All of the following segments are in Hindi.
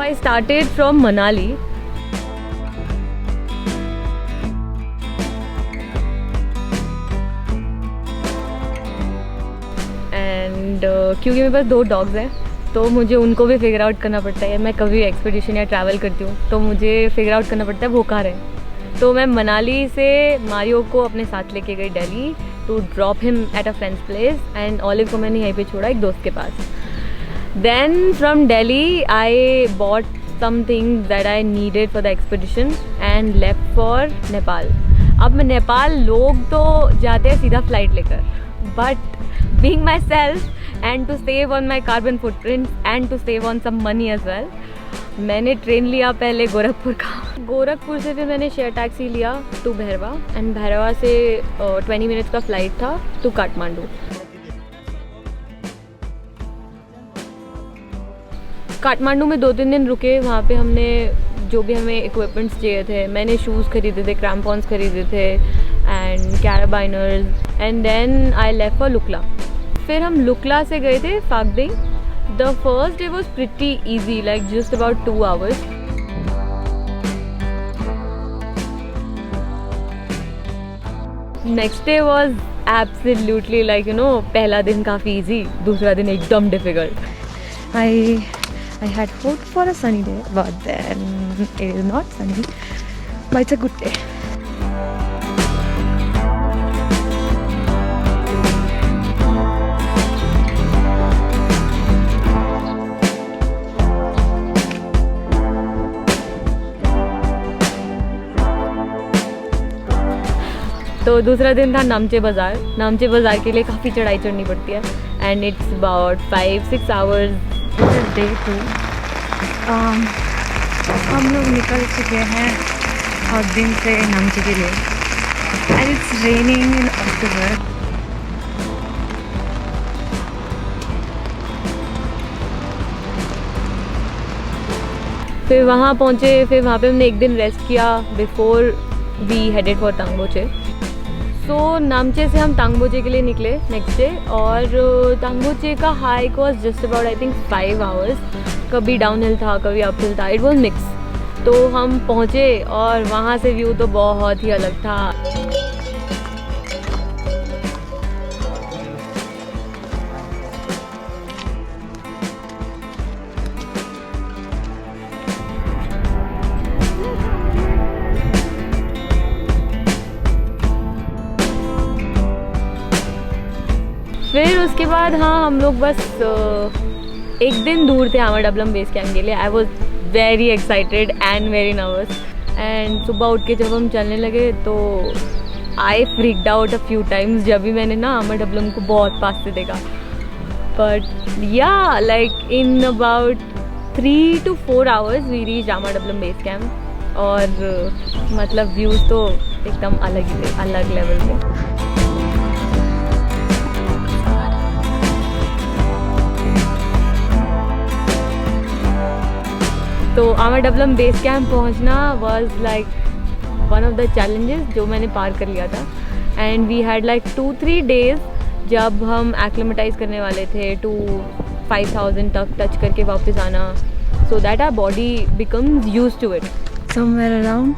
I started from Manali. And क्योंकि मेरे पास 2 डॉग्स हैं तो मुझे उनको भी फिगर आउट करना पड़ता है। मैं कभी एक्सपीडिशन या ट्रैवल करती हूँ तो मुझे फिगर आउट करना पड़ता है वो कहाँ रहे। तो मैं मनाली से मारियो को अपने साथ लेके गई Delhi to drop him at a friend's place and Olive को मैंने यहीं पे छोड़ा एक दोस्त के पास। Then from Delhi I bought some things that I needed for the expedition and left for Nepal. अब मैं नेपाल लोग तो जाते हैं सीधा फ्लाइट लेकर, but being myself and to save on my carbon footprint and to save on some money as well, मैंने ट्रेन लिया पहले गोरखपुर का। गोरखपुर से फिर मैंने शेयर टैक्सी लिया टू भैरवा एंड भैरवा से 20 मिनट्स का फ्लाइट था टू काठमांडू। काठमांडू में 2-3 दिन रुके। वहाँ पे हमने जो भी हमें इक्विपमेंट्स चाहिए थे, मैंने शूज़ खरीदे थे, क्रैम्पॉन्स खरीदे थे and carabiners and then I left for Lukla. फिर हम लुकला से गए थे Phakding. The first day was pretty easy, like just about 2 hours. Next day was absolutely like पहला दिन काफ़ी ईजी, दूसरा दिन एकदम difficult. I had hoped for a sunny day, but then it is not sunny, but it's a good day. तो दूसरा दिन था नामचे बाज़ार। नामचे बाज़ार के लिए काफ़ी चढ़ाई चढ़नी पड़ती है and it's about 5-6 hours. Day 2 हम लोग निकल चुके हैं और दिन से नामची के लिए एंड इट्स रेनिंग इन अक्टूबर। फिर वहाँ पहुँचे, फिर वहाँ पे हमने एक दिन रेस्ट किया बिफोर वी हेडेड फॉर तांगबोचे। सो नामचे से हम तांगबोचे के लिए निकले नेक्स्ट डे और तांगबोचे का hike was just about I think 5 hours. कभी डाउन हिल था, कभी अप हिल था, इट वॉज मिक्स। तो हम पहुँचे और वहाँ से व्यू तो बहुत ही अलग था। फिर उसके बाद हम लोग बस एक दिन दूर थे आमाडबलम बेस कैंप के लिए। I was very excited and very nervous and सुबह उठ के जब हम चलने लगे तो I freaked out a few times जब भी मैंने आमाडबलम को बहुत पास से देखा। But yeah like in about 3 to 4 hours we reach Ama Dablam base camp और मतलब व्यूज़ तो एकदम अलग ही थे, अलग लेवल पे। तो आमाडबलम बेस कैंप पहुंचना was like one of the challenges जो मैंने पार कर लिया था and we had like 2-3 days जब हम एक्लिमेटाइज करने वाले थे टू 5000 तक टच करके वापस आना so that our body becomes used to it. Somewhere around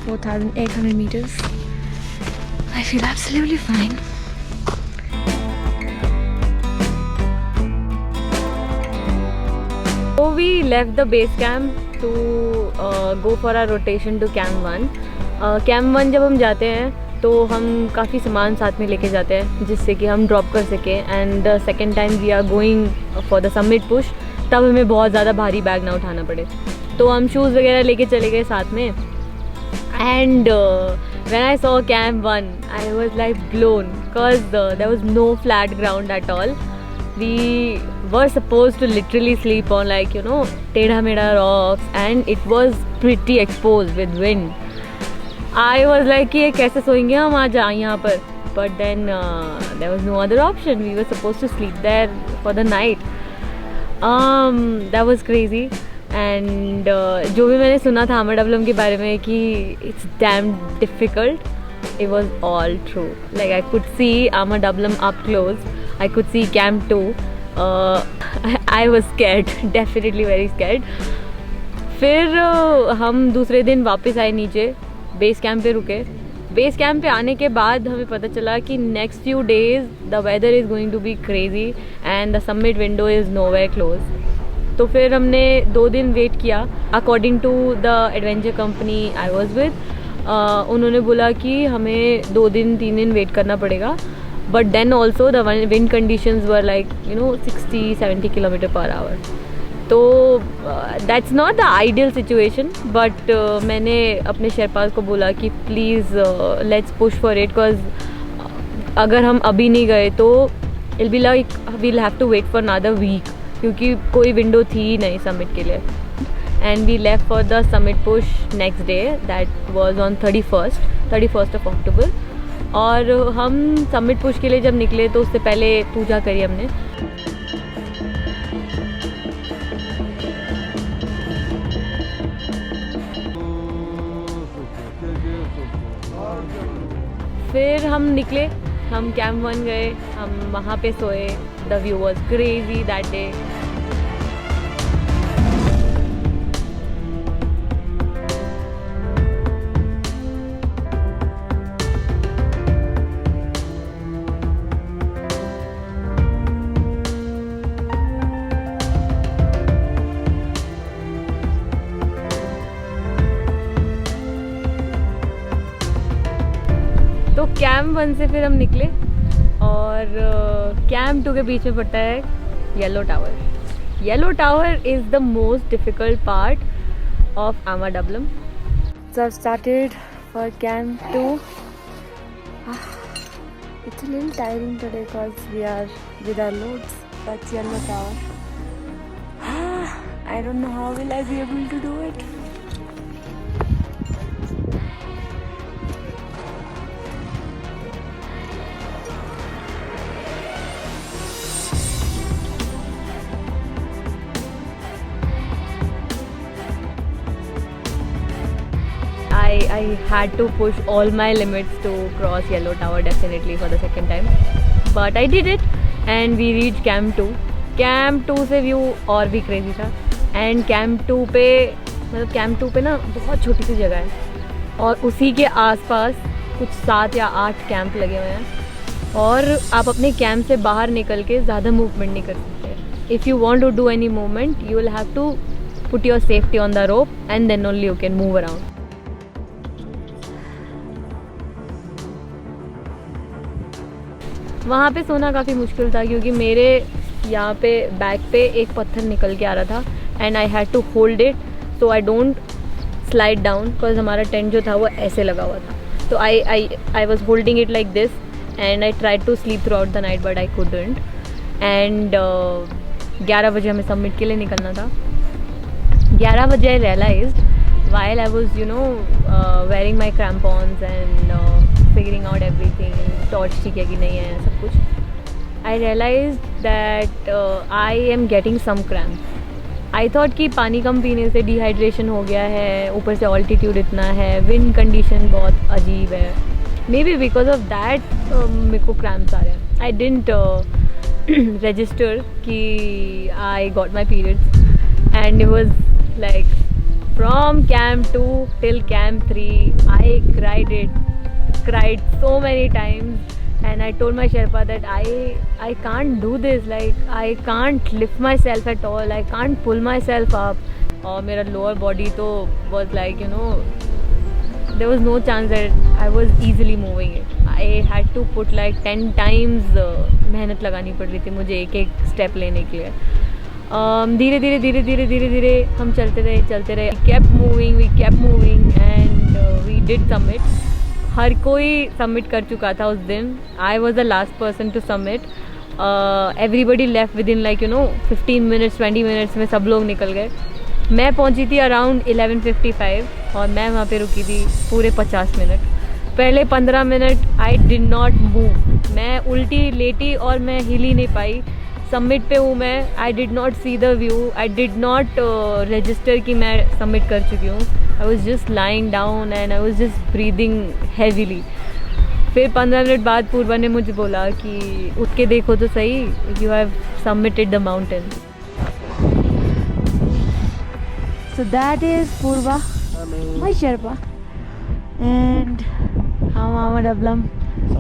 4800 meters. I feel absolutely fine. So we left the base camp to go for our rotation to Camp 1. Camp 1 जब हम जाते हैं तो हम काफ़ी सामान साथ में लेके जाते हैं जिससे कि हम ड्रॉप कर सकें and the second time we are going for the summit push तब हमें बहुत ज़्यादा भारी बैग ना उठाना पड़े। तो हम शूज़ वगैरह लेके चले गए साथ में and when I saw Camp 1 I was like blown because there was no flat ground at all. We were supposed to literally sleep on like tedha meda rocks and it was pretty exposed with wind. I was like कि ये कैसे सोएंगे हम आज यहाँ पर, but then there was no other option. We were supposed to sleep there for the night. That was crazy. And जो भी मैंने सुना था आमाडबलम के बारे में कि it's damn difficult, it was all true. Like I could see आमाडबलम up close. I could see Camp 2. I was scared, definitely very scared. फिर हम दूसरे दिन वापस आए नीचे, बेस कैंप पे रुके। बेस कैंप पे आने के बाद हमें पता चला कि next few days the weather is going to be crazy and the summit window is nowhere close. तो फिर हमने 2 दिन वेट किया। According to the adventure company I was with, उन्होंने बोला कि हमें 2 दिन 3 दिन वेट करना पड़ेगा, but then also the wind conditions were like 60-70 kilometre per hour. तो that's not the ideal situation, but मैंने अपने शेरपास को बोला कि please let's push for it, because अगर हम अभी नहीं गए तो it be like we'll have to wait for another week, क्योंकि कोई विंडो थी ही नहीं समिट के लिए। And we left for the summit push next day, that was on 31st of October. और हम समिट पुश के लिए जब निकले तो उससे पहले पूजा करी हमने। फिर हम निकले, हम कैंप 1 गए, हम वहाँ पे सोए। The view was crazy that day. तो कैंप 1 से फिर हम निकले और कैंप 2 के बीच में पड़ता है yellow tower. Yellow tower is the most difficult part of Ama Dablam. So I've started for camp 2. It's a little tiring today because we are with our loads. That's yellow tower. I don't know how will I be able to do it. I had to push all my limits to cross yellow tower definitely for the second time, but I did it and we reached camp 2. Camp 2 से व्यू और भी क्रेजी था। एंड कैंप 2 पे मतलब कैंप 2 पे ना बहुत छोटी सी जगह है और उसी के आसपास कुछ 7 या 8 कैंप लगे हुए हैं और आप अपने कैंप से बाहर निकल के ज़्यादा मूवमेंट नहीं कर सकते। If you want to do any movement you will have to put your safety on the rope and then only you can move around. वहाँ पे सोना काफ़ी मुश्किल था क्योंकि मेरे यहाँ पे बैक पे एक पत्थर निकल के आ रहा था and I had to hold it so I don't slide down, because हमारा टेंट जो था वो ऐसे लगा हुआ था। तो I was holding it like this and I tried to sleep throughout the night but I couldn't. And 11 बजे हमें सबमिट के लिए निकलना था। 11 बजे आई realised while I was wearing my crampons and figuring out everything, torch ठीक है कि नहीं है सब कुछ, I realized that I am getting some cramps. I thought कि पानी कम पीने से डिहाइड्रेशन हो गया है, ऊपर से ऑल्टीट्यूड इतना है, विंड कंडीशन बहुत अजीब है, may be because of that मेरे को क्रैम्प्स आ रहे हैं। आई डिडंट register कि I got my periods and it was like from camp 2 till camp 3 I cried so many times and I told my Sherpa that I can't do this, like I can't lift myself at all, I can't pull myself up और मेरा lower body तो was like there was no chance that I was easily moving it. I had to put like 10 times मेहनत लगानी पड़ रही थी मुझे एक एक स्टेप लेने के लिए। धीरे धीरे हम चलते रहे। We kept moving and we did summit. हर कोई सबमिट कर चुका था उस दिन। I was the last person to submit. Everybody left within 15 minutes 20 minutes में सब लोग निकल गए। मैं पहुंची थी अराउंड 11:55 और मैं वहाँ पे रुकी थी पूरे 50 मिनट। पहले 15 minute I did not move, मैं उल्टी लेटी और मैं हिल ही नहीं पाई। सबमिट पे हूँ मैं, I did not see the view, I did not register कि मैं सबमिट कर चुकी हूँ। I was just lying down and I was just breathing heavily. फिर 15 मिनट बाद पूर्वा ने मुझे बोला कि उठ के देखो तो सही, you have submitted the mountain. So that is Purva, my Sherpa, and हम आमा डबलम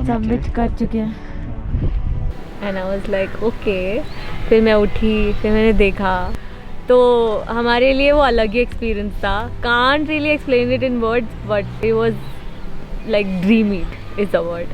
सबमिट कर चुके हैं. And I was like okay. फिर मैं उठी, फिर मैंने देखा, तो हमारे लिए वो अलग ही एक्सपीरियंस था. Can't really explain it in words, but it was like dreamy is the word.